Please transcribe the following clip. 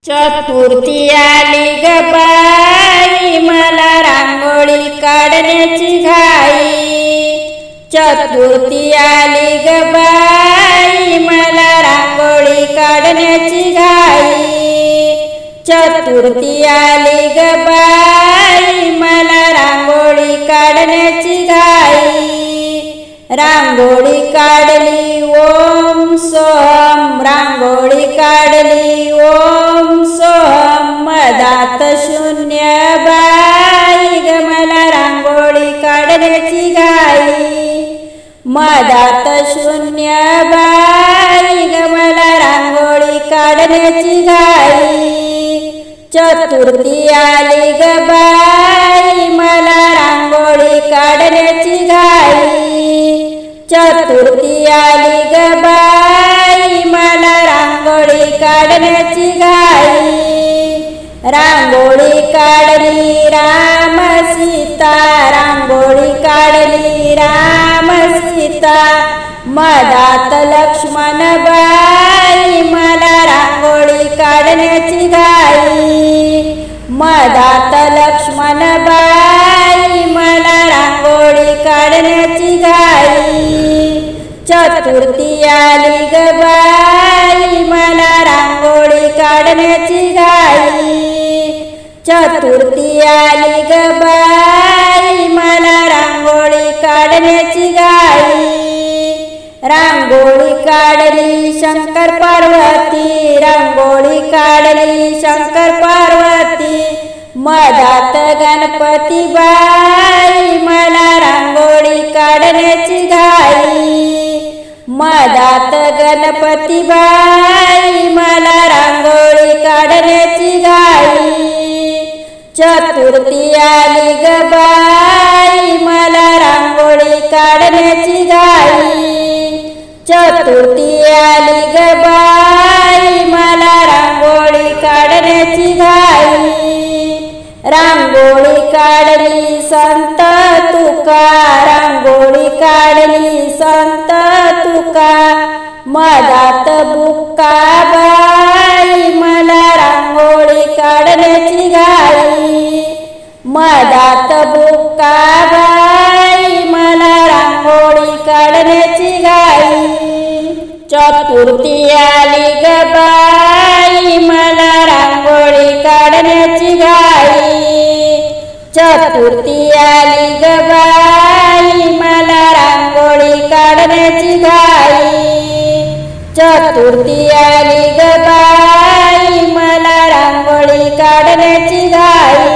चतुर्थी आली ग बाई, मला रांगोळी काढण्याची घाई। चतुर्थी आली ग बाई, मला रांगोळी काढण्याची घाई। चतुर्थी आली ग बाई, मला रांगोळी काढण्याची घाई। रांगोळी काढली ओम सोहम, रांगोळी काढली ओम सोहम। मधात शून्य बाई ग, मला रांगोळी काढण्याची घाई। मधात शून्य बाई ग, मला रांगोळी काढण्याची घाई। चतुर्थी आली ग बाई, मला रांगोळी काढण्याची घाई। चतुर्थी आली ग बाई, मला रांगोळी काढण्याची घाई। रांगोळी काढली राम सीता, रांगोळी काढली राम सीता। मधात लक्ष्मण बाई, मला रांगोळी काढण्याची घाई। मधात लक्ष्मण बाई, मला रांगोळी काढण्याची घाई। चतुर्थी आली ग बाई, मला रांगोळी काढण्याची घाई। चतुर्थी आली ग बाई, मला रांगोळी काढण्याची घाई। रांगोळी काढली शंकर पार्वती, रांगोळी काढली शंकर पार्वती। मधात गणपती बाई, मला रांगोळी काढण्याची घाई। मधात गणपती बाई, मला रांगोळी काढण्याची घाई। चतुर्थी आली ग बाई, मला रांगोळी काढण्याची घाई। चतुर्थी आली ग बाई, मला रांगोळी काढण्याची घाई। रांगोळी काढली संत तुका, रांगोळी काढली संत तुका। मधात बुक्का बाई, मला रांगोळी काढण्याची घाई। मधात बुक्का बाई, मला रांगोळी काढण्याची घाई। चतुर्थी आली ग बाई, मला रांगोळी काढण्याची घाई। चतुर्थी आली ग बाई, मला रांगोळी काढण्याची घाई। चतुर्थी आली ग बाई, मला रांगोळी काढण्याची घाई।